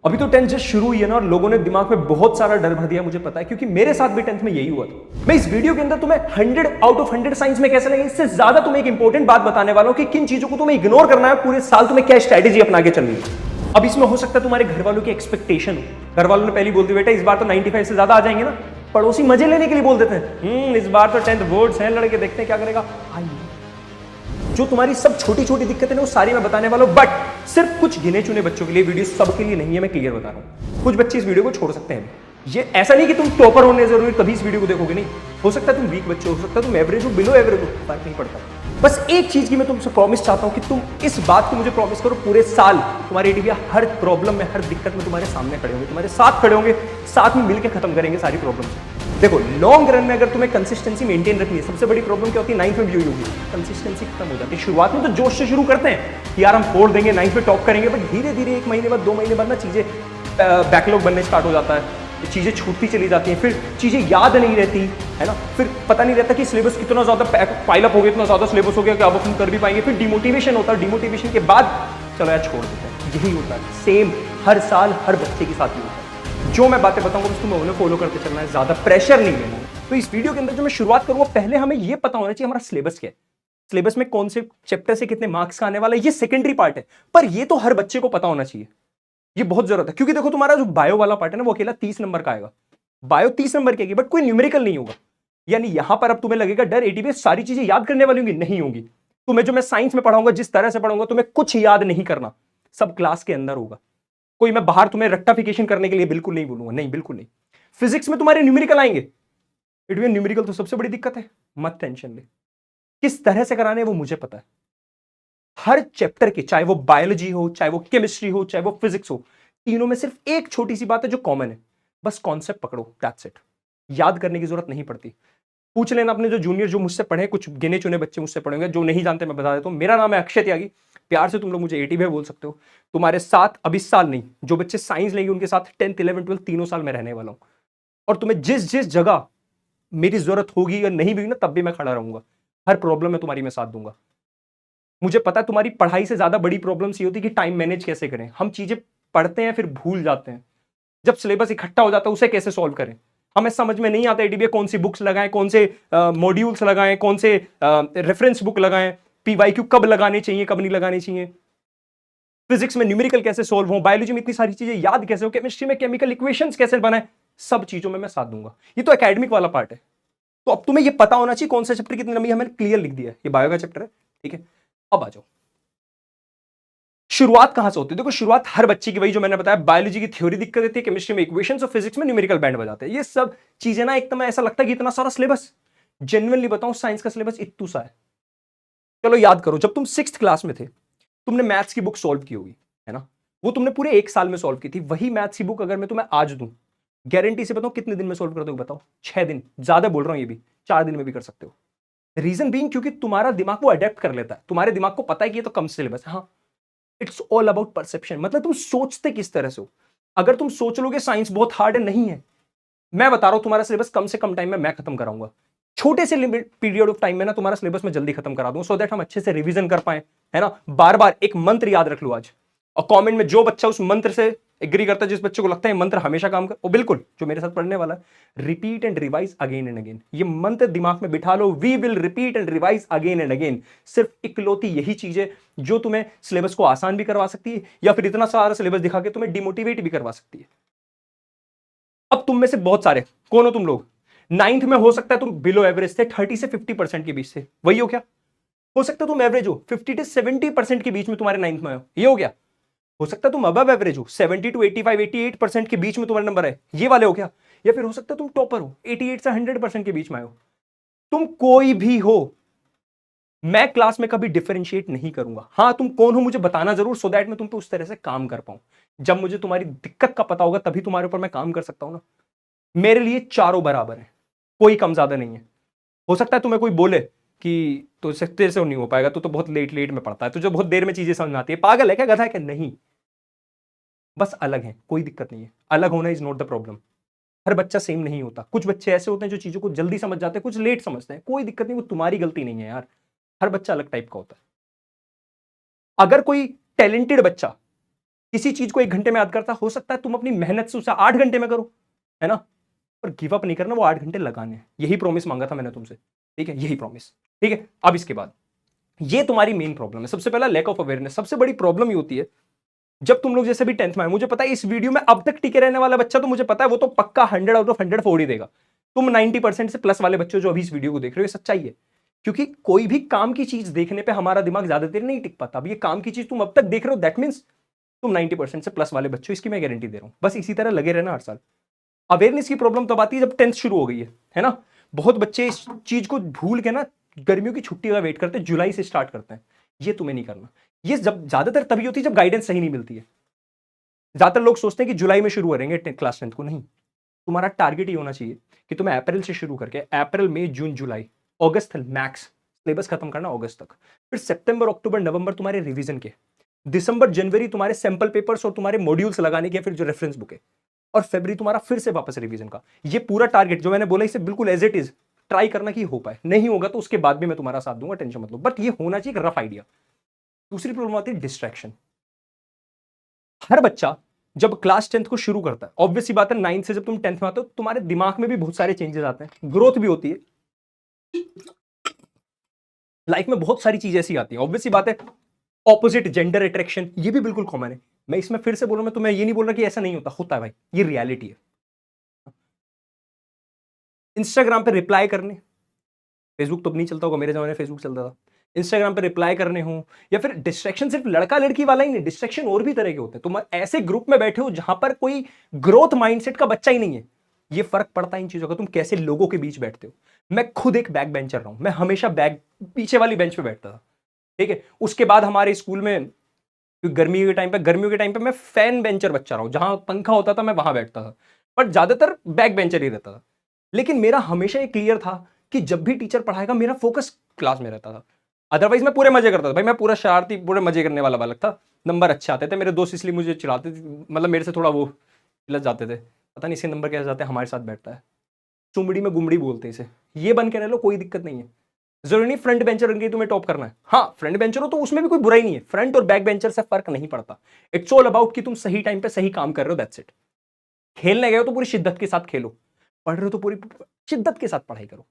अभी तो 10th just शुरू हुई है ना, और लोगों ने दिमाग में बहुत सारा डर भर दिया, मुझे पता है, क्योंकि मेरे साथ भी 10th में यही हुआ था। मैं इस वीडियो के अंदर तुम्हें 100 आउट ऑफ 100 साइंस में कैसे लगे, इससे ज्यादा तुम्हें एक इंपॉर्टेंट बात बताने वाला हूं कि किन चीजों को तुम्हें इग्नोर करना है, पूरे साल तुम्हें क्या स्ट्रेटेजी अपना के चलनी है। अब इसमें हो सकता है तुम्हारे घर वालों की एक्सपेक्टेशन हो, घर वालों ने पहले बोल दिया बेटा इस बार तो 95 से ज्यादा आ जाएंगे ना, पड़ोसी मजे लेने के लिए बोल देते हैं इस बार तो 10th बोर्ड्स हैं, लड़के देखते हैं क्या करेगा। जो तुम्हारी सब छोटी छोटी दिक्कतें ना वो सारी मैं बताने वाला हूं, बट सिर्फ कुछ गिने चुने बच्चों के लिए, वीडियो सबके लिए नहीं है, मैं क्लियर बता रहा हूं। कुछ बच्चे इस वीडियो को छोड़ सकते हैं, ये ऐसा नहीं कि तुम टॉपर होने जरूरी तभी इस वीडियो को देखोगे, नहीं हो सकता तुम वीक बच्चे हो सकता तुम एवरेज हो, बिलो एवरेज हो, फर्क नहीं पड़ता। बस एक चीज की मैं तुमसे प्रॉमिस चाहता हूं कि तुम इस बात को मुझे प्रॉमिस करो, पूरे साल तुम्हारे एटीपी हर प्रॉब्लम में, हर दिक्कत में तुम्हारे सामने खड़े होंगे, तुम्हारे साथ खड़े होंगे, साथ में मिलकर खत्म करेंगे सारी प्रॉब्लम। देखो लॉन्ग रन में अगर तुम्हें कंसिस्टेंसी मेंटेन रखनी है, सबसे बड़ी प्रॉब्लम क्या होती है 9th में भी हुई होगी, कंसिस्टेंसी खत्म हो जाती है। शुरुआत में तो जोश से शुरू करते हैं कि यार हम फोड़ देंगे, 9th में टॉप करेंगे, बट धीरे धीरे 1 महीने बाद 2 महीने बाद ना चीजें बैकलॉग बनने स्टार्ट हो जाता है, चीजें छूटती चली जाती हैं, फिर चीजें याद नहीं रहती है ना, फिर पता नहीं रहता कि सिलेबस कितना ज्यादा पाइलअप हो गया, इतना ज्यादा सिलेबस हो गया कि अब हम कर भी पाएंगे, फिर डिमोटिवेशन होता है, डिमोटिवेशन के बाद चलो यार छोड़ देते हैं। यही होता है, सेम हर साल हर बच्चे के साथ ही होता है। जो मैं बातें बताऊंगा बस तुम्हें उन्हें फॉलो करते चलना है, ज्यादा प्रेशर नहीं लेना है। तो इस वीडियो के अंदर जो मैं शुरुआत करूंगा, पहले हमें यह पता होना चाहिए हमारा सिलेबस क्या है, सिलेबस में कौन से चैप्टर से कितने मार्क्स का आने वाला है, ये सेकेंडरी पार्ट है, पर ये तो हर बच्चे को पता होना चाहिए, ये बहुत जरूरत है। क्योंकि देखो तुम्हारा जो बायो वाला पार्ट है ना वो अकेला 30 नंबर का आएगा, बायो 30 नंबर की आएगी, बट कोई न्यूमेरिकल नहीं होगा। यानी यहां पर अब तुम्हें लगेगा डर 80 में सारी चीजें याद करने वाली होंगी, नहीं होंगी। तुम्हें जो मैं साइंस में पढ़ाऊंगा, जिस तरह से पढ़ाऊंगा, तुम्हें कुछ याद नहीं करना, सब क्लास के अंदर होगा। कोई मैं बाहर तुम्हें रेक्टिफिकेशन करने के लिए बिल्कुल नहीं बोलूंगा, नहीं बिल्कुल नहीं। फिजिक्स में तुम्हारे न्यूमेरिकल आएंगे, इटवीन न्यूमेरिकल तो सबसे बड़ी दिक्कत है, मत टेंशन ले, किस तरह से कराने वो मुझे पता है। हर चैप्टर के, चाहे वो बायोलॉजी हो, चाहे वो केमिस्ट्री हो, चाहे वो फिजिक्स हो, तीनों में सिर्फ एक छोटी सी बात है जो कॉमन है, बस कॉन्सेप्ट पकड़ो, दैट्स इट। याद करने की जरूरत नहीं पड़ती। पूछ लेना अपने जो जूनियर, जो मुझसे पढ़े, कुछ गिने चुने बच्चे मुझसे पढ़ेंगे, जो नहीं जानते मैं बता देता हूं। मेरा नाम है अक्षय त्यागी, प्यार से तुम लोग मुझे एटी भाई बोल सकते हो। तुम्हारे साथ अब इस साल नहीं, जो बच्चे साइंस लेंगे उनके साथ 10th 11th 12th तीनों साल में रहने वाला हूं, और तुम्हें जिस जिस जगह मेरी जरूरत होगी या नहीं भी ना, तब भी मैं खड़ा रहूंगा, हर प्रॉब्लम में तुम्हारी मैं साथ दूंगा। मुझे पता है तुम्हारी पढ़ाई से ज्यादा बड़ी प्रॉब्लम ये होती है कि टाइम मैनेज कैसे करें। हम चीजें पढ़ते हैं फिर भूल जाते हैं, जब सिलेबस इकट्ठा हो जाता है उसे कैसे सॉल्व करें, हमें समझ में नहीं आता एडीबी कौन सी बुक्स लगाएं, कौन से मॉड्यूल्स लगाएं, कौन से रेफरेंस बुक लगाएं, पीवाईक्यू कब लगाने चाहिए कब नहीं लगाने चाहिए, फिजिक्स में न्यूमेरिकल कैसे सॉल्व हो, बायोलॉजी में इतनी सारी चीजें याद कैसे हो, केमिस्ट्री में केमिकल इक्वेशंस कैसे बनाए, सब चीजों में मैं साथ दूंगा। ये तो एकेडमिक वाला पार्ट है। तो अब तुम्हें ये पता होना चाहिए कौन सा चैप्टर कितनी लंबी है, मैंने क्लियर लिख दिया है, ये बायो का चैप्टर है, ठीक है। अब आ जाओ, शुरुआत कहां से होती है। देखो शुरुआत हर बच्चे की, वही जो मैंने बताया, बायोलॉजी की थ्योरी दिक्कत देती है, केमिस्ट्री में इक्वेशंस और फिजिक्स में न्यूमेरिकल बैंड बजाते हैं। ये सब चीजें ना एकदम ऐसा लगता है कि इतना सारा सिलेबस, जेन्युइनली बताऊं साइंस का सिलेबस इतना सा है। चलो याद करो, जब तुम 6th क्लास में थे, तुमने मैथ्स की बुक सॉल्व की होगी, है ना, वो तुमने पूरे 1 साल में सॉल्व की थी। वही मैथ्स की बुक अगर मैं तुम्हें आज दूं, गारंटी से बताओ कितने दिन में सॉल्व कर दोगे, बताओ। 6 दिन, ज्यादा बोल रहा हूं, ये भी 4 दिन में भी कर सकते हो। रीजन बीइंग क्योंकि तुम्हारा दिमाग वो अडेप्ट कर लेता है, तुम्हारे दिमाग को पता है कि ये तो कम सिलेबस है। हाँ, इट्स ऑल अबाउट परसेप्शन, मतलब तुम सोचते किस तरह से हो। अगर तुम सोच लोगे साइंस बहुत हार्ड है, नहीं है, मैं बता रहा हूं तुम्हारा सिलेबस कम से कम टाइम में मैं खत्म कराऊंगा, छोटे से लिमिट पीरियड ऑफ टाइम में ना तुम्हारा सिलेबस में जल्दी खत्म करा दूंगा, सो दैट हम अच्छे से रिवीजन कर पाए, है ना। बार बार एक मंत्र याद रख लो आज, और कमेंट में जो बच्चा उस मंत्र से एग्री करता है, जिस बच्चे को लगता है मंत्र हमेशा काम कर, वो बिल्कुल जो मेरे साथ पढ़ने वाला है, repeat and revise again and again, ये मंत्र दिमाग में बिठा लो, we will repeat and revise again and again. सिर्फ इकलौती यही चीज है जो तुम्हें सिलेबस को आसान भी करवा सकती है, या फिर इतना सारा सिलेबस दिखा के तुम्हें डिमोटिवेट भी करवा सकती है। अब तुम में से बहुत सारे, कौन हो तुम लोग, 9th में हो सकता है तुम बिलो एवरेज थे, 30 से 50% के बीच से, वही हो क्या, हो सकता है तुम एवरेज हो, 50 से 70% के बीच में तुम्हारे 9th में हो, ये हो गया। हो सकता है तुम अबव एवरेज हो, 70 टू 85 88% के बीच में तुम्हारा नंबर है, ये वाले हो क्या। या फिर हो सकता है तुम टॉपर हो, 88 से 100% के बीच में हो। तुम कोई भी हो, मैं क्लास में कभी डिफरेंशिएट नहीं करूंगा। हाँ, तुम कौन हो मुझे बताना जरूर, सो दैट मैं तुम पे उस तरह से काम कर पाऊं। जब मुझे तुम्हारी दिक्कत का पता होगा तभी तुम्हारे ऊपर मैं काम कर सकता हूं ना। मेरे लिए चारों बराबर है, कोई कम ज्यादा नहीं है। हो सकता है तुम्हें कोई बोले कि तो तेरे से नहीं हो पाएगा, तो बहुत लेट लेट में पढ़ता है, तुझे बहुत देर में चीजें समझ में आती है, पागल है क्या, गधा है क्या, नहीं, बस अलग है, कोई दिक्कत नहीं है। अलग होना इज नॉट द प्रॉब्लम। हर बच्चा सेम नहीं होता, कुछ बच्चे ऐसे होते हैं जो चीजों को जल्दी समझ जाते हैं, कुछ लेट समझते हैं, कोई दिक्कत नहीं, वो तुम्हारी गलती नहीं है यार, हर बच्चा अलग टाइप का होता है। अगर कोई टैलेंटेड बच्चा किसी चीज को 1 घंटे में याद करता, हो सकता है तुम अपनी मेहनत से उसे 8 घंटे में करो, है ना? पर गिव अप नहीं करना, वो 8 घंटे लगाने हैं। यही प्रॉमिस मांगा था मैंने तुमसे, ठीक है, यही प्रॉमिस। ठीक है, अब इसके बाद ये तुम्हारी मेन प्रॉब्लम है। सबसे पहला लैक ऑफ अवेयरनेस। सबसे बड़ी प्रॉब्लम ये होती है जब तुम लोग जैसे भी 10th में आए, मुझे पता है इस वीडियो में अब तक टिके रहने वाला बच्चा, तो मुझे पता है वो तो पक्का 100 आउट ऑफ 100 फोड़ ही देगा। तुम 90% से प्लस वाले बच्चों जो अभी इस वीडियो को देख रहे हो, ये सच्चाई है। क्योंकि कोई भी काम की चीज देखने पे हमारा दिमाग ज्यादा देर नहीं टिक पाता। अब ये काम की चीज तुम अब तक देख रहे हो, दैट मींस तुम 90% से प्लस वाले बच्चों, इसकी मैं गारंटी दे रहा हूं। बस इसी तरह लगे रहना हर साल। अवेयरनेस की प्रॉब्लम तब आती है जब 10th शुरू हो गई है ना? बहुत बच्चे इस चीज को भूल के ना गर्मियों की छुट्टी का वेट करते हैं, जुलाई से स्टार्ट करते हैं। ये तुम्हें नहीं करना। ये जब ज्यादातर तभी होती है जब गाइडेंस सही नहीं मिलती है। ज्यादातर लोग सोचते हैं कि जुलाई में शुरू करेंगे क्लास 10th को। नहीं, तुम्हारा टारगेट ये होना चाहिए कि तुम्हें अप्रैल से शुरू करके अप्रैल मई जून जुलाई अगस्त मैक्स सिलेबस खत्म करना अगस्त तक। फिर सितंबर अक्टूबर नवंबर तुम्हारे रिवीजन के, दिसंबर जनवरी तुम्हारे सैंपल पेपर्स और तुम्हारे मॉड्यूल्स लगाने के, फिर जो रेफरेंस बुक है, और फरवरी तुम्हारा फिर से वापस रिवीजन का। ये पूरा टारगेट जो मैंने बोला इसे बिल्कुल एज इट इज ट्राई करना कि हो पाए। नहीं होगा तो उसके बाद भी मैं तुम्हारा साथ दूंगा, टेंशन मत लो, बट ये होना चाहिए एक रफ आइडिया। दूसरी प्रॉब्लम आती है डिस्ट्रैक्शन। हर बच्चा जब क्लास 10th को शुरू करता है, ऑब्वियस सी बात है 9th से जब तुम 10th में आते हो तुम्हारे दिमाग में भी बहुत सारे चेंजेस आते हैं, ग्रोथ भी होती है, लाइफ में बहुत सारी चीजें ऐसी आती हैं। ऑब्वियस सी बात है ऑपोजिट जेंडर अट्रैक्शन, ये भी बिल्कुल कॉमन है। मैं इसमें फिर से बोल रहा हूं, तो मैं ये नहीं बोल रहा कि ऐसा नहीं होता, होता है भाई, ये रियलिटी है। इंस्टाग्राम पे रिप्लाई करने, फेसबुक तो नहीं चलता होगा, मेरे जमाने में फेसबुक चलता था। इंस्टाग्राम पे रिप्लाई करने हो, या फिर डिस्ट्रैक्शन सिर्फ लड़का लड़की वाला ही नहीं, डिस्ट्रैक्शन और भी तरह के होते हैं। तुम ऐसे ग्रुप में बैठे हो जहां पर कोई ग्रोथ माइंडसेट का बच्चा ही नहीं है। ये फर्क पड़ता है इन चीजों का, तुम कैसे लोगों के बीच बैठते हो। मैं खुद एक बैक बेंचर रहा हूं, मैं हमेशा बैक पीछे वाली बेंच पे बैठता था, ठीक है। उसके बाद हमारे स्कूल में गर्मियों के टाइम पे मैं फैन बेंचर बच्चा रहा हूं, जहां पंखा होता था मैं वहां बैठता था, बट ज्यादातर बैक बेंचर ही रहता था। लेकिन मेरा हमेशा ये क्लियर था कि जब भी टीचर पढ़ाएगा मेरा फोकस क्लास में रहता था। अदरवाइज मैं पूरे मजे करता था भाई, मैं पूरा शरारती पूरे मजे करने वाला बालक था। नंबर अच्छे आते थे, मेरे दोस्त इसलिए मुझे चिढ़ाते थे, मतलब मेरे से थोड़ा वो लग जाते थे, पता नहीं इसके नंबर कैसे जाते हैं, हमारे साथ बैठता है, चुमड़ी में गुमड़ी बोलते हैं इसे। ये बन के रह लो, कोई दिक्कत नहीं है। जरूरी नहीं फ्रंट बेंचर बन के तुम्हें टॉप करना है। हाँ, फ्रंट बेंचर हो तो उसमें भी कोई बुराई नहीं है, फ्रंट और बैक बेंचर से फर्क नहीं पड़ता। इट्स ऑल अबाउट कि तुम सही टाइम पे सही काम कर रहे हो, दैट्स इट। खेलने गए हो तो पूरी शिद्दत के साथ खेलो, पढ़ रहे हो तो पूरी शिद्दत के साथ पढ़ाई करो।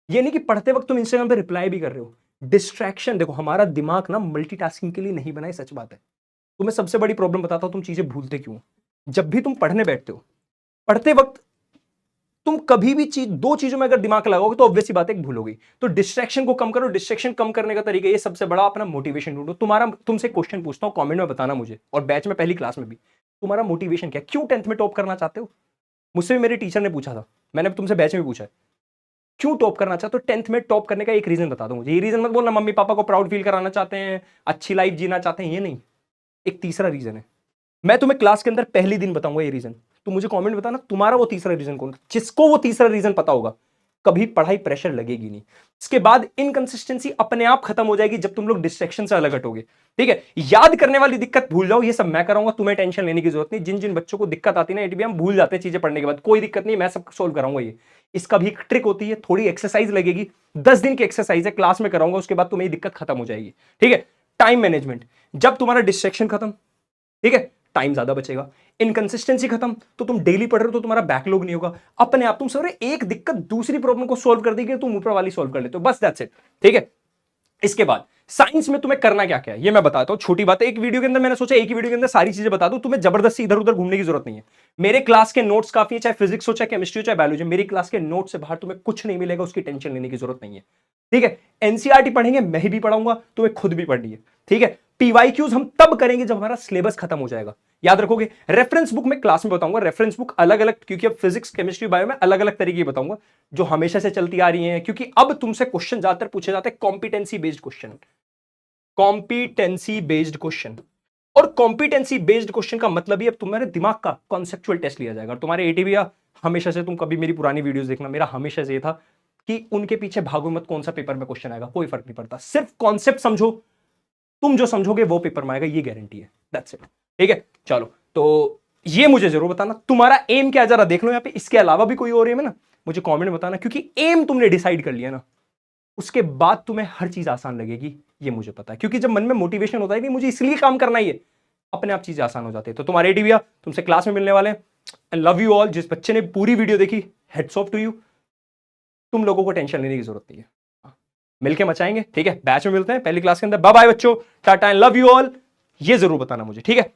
ये नहीं कि पढ़ते वक्त तुम इंस्टाग्राम पे रिप्लाई भी कर रहे हो। डिस्ट्रैक्शन, देखो हमारा दिमाग ना मल्टीटास्किंग के लिए नहीं बना है, सच बात है। तुम्हें सबसे बड़ी प्रॉब्लम बताता हूं, तुम चीजें भूलते क्यों। जब भी तुम पढ़ने बैठते हो, पढ़ते वक्त तुम कभी भी चीज, दो चीजों में अगर दिमाग लगाओगे तो ऑब्वियस सी बात है भूलोगे। तो डिस्ट्रैक्शन को कम करो। डिस्ट्रैक्शन कम करने का तरीका ये सबसे बड़ा, अपना मोटिवेशन ढूंढो। तुमसे क्वेश्चन पूछता हूं, कमेंट में बताना मुझे, और बैच में पहली क्लास में भी, तुम्हारा मोटिवेशन क्या, क्यों 10th में टॉप करना चाहते हो। मुझसे भी मेरे टीचर ने पूछा था, मैंने तुमसे बैच में पूछा है, क्यों टॉप करना चाहते हो। 10th में टॉप करने का एक रीजन बता दो मुझे। ये रीजन मत बोलना मम्मी पापा को प्राउड फील कराना चाहते हैं, अच्छी लाइफ जीना चाहते हैं, ये नहीं। एक तीसरा रीजन है, मैं तुम्हें क्लास के अंदर पहली दिन बताऊंगा ये रीजन। तुम मुझे कमेंट बताना तुम्हारा वो तीसरा रीजन कौन। जिसको वो तीसरा रीजन पता होगा, कभी पढ़ाई प्रेशर लगेगी नहीं। इसके बाद इनकंसिस्टेंसी अपने आप खत्म हो जाएगी जब तुम लोग डिस्ट्रैक्शन से अलग हटोगे, ठीक है। याद करने वाली दिक्कत भूल जाओ, ये सब मैं कराऊंगा, तुम्हें टेंशन लेने की जरूरत नहीं। जिन जिन बच्चों को दिक्कत आती है ना, एटीबी हम भूल जाते हैं चीजें पढ़ने के बाद, कोई दिक्कत नहीं, मैं सब सोल्व कराऊंगा। ये इसका भी एक ट्रिक होती है, थोड़ी एक्सरसाइज लगेगी, 10 दिन की एक्सरसाइज है, क्लास में कराऊंगा, उसके बाद तुम्हें दिक्कत खत्म हो जाएगी, ठीक है। टाइम मैनेजमेंट, जब तुम्हारा डिस्ट्रैक्शन खत्म, ठीक है, टाइम ज्यादा बचेगा। इनकंसिस्टेंसी खत्म, तो तुम डेली पढ़ रहे हो तो तुम्हारा बैकलॉग नहीं होगा, अपने आप तुम सर एक दिक्कत दूसरी प्रॉब्लम को सोल्व कर देगी, तुम ऊपर वाली सोल्व कर लेते हो, बस दैट्स इट, ठीक है। इसके बाद साइंस में तुम्हें करना क्या क्या है ये मैं बताता हूं, छोटी बात है। एक वीडियो के अंदर मैंने सोचा एक ही वीडियो के अंदर सारी चीजें बता दूं, तुम्हें जबरदस्ती इधर उधर घूमने की जरूरत नहीं है। मेरे क्लास के नोट्स काफी है, चाहे फिजिक्स हो, चाहे केमिस्ट्री हो, चाहे बायोलॉजी, मेरी क्लास के नोट से बाहर तुम्हें कुछ नहीं मिलेगा, उसकी टेंशन लेने की जरूरत नहीं है, ठीक है। एनसीईआरटी पढ़ेंगे, मैं भी पढ़ाऊंगा, तुम्हें खुद भी पढ़नी है, ठीक है। पीवाईक्यूज हम तब करेंगे जब हमारा सिलेबस खत्म हो जाएगा, याद रखोगे। रेफरेंस बुक में क्लास में बताऊंगा, रेफरेंस बुक अलग अलग, क्योंकि अब फिजिक्स केमिस्ट्री बायो में अलग अलग तरीके की बताऊंगा, जो हमेशा से चलती आ रही हैं, क्योंकि अब तुमसे क्वेश्चन ज्यादातर पूछे जाते हैं competency based question, competency based question. और कॉम्पिटेंसी बेस्ड क्वेश्चन का मतलब ही अब तुम्हारे दिमाग का कॉन्सेप्चुअल टेस्ट लिया जाएगा। और तुम्हारे एटीबिया हमेशा से, तुम कभी मेरी पुरानी वीडियोस देखना, मेरा हमेशा से ये था कि उनके पीछे भागो मत, कौन सा पेपर में क्वेश्चन आएगा कोई फर्क नहीं पड़ता, सिर्फ कॉन्सेप्ट समझो, तुम जो समझोगे वो पेपर में आएगा, ये गारंटी है, दैट्स इट, ठीक है। चलो, तो ये मुझे जरूर बताना तुम्हारा एम क्या, जरा देख लो यहाँ पे, इसके अलावा भी कोई और एम है ना, मुझे कमेंट में बताना, क्योंकि एम तुमने डिसाइड कर लिया ना, उसके बाद तुम्हें हर चीज आसान लगेगी, ये मुझे पता है। क्योंकि जब मन में मोटिवेशन होता है कि मुझे इसलिए काम करना ही है, अपने आप चीजें आसान हो जाती है। तो तुम्हारे एडी भैया तुमसे क्लास में मिलने वाले हैं। And love you all. जिस बच्चे ने पूरी वीडियो देखी, हेड्स ऑफ टू यू। तुम लोगों को टेंशन लेने की जरूरत नहीं है, मिलके मचाएंगे, ठीक है। बैच में मिलते हैं पहली क्लास के अंदर। बाय बाय बच्चों, Tata and love you all. ये जरूर बताना मुझे, ठीक है।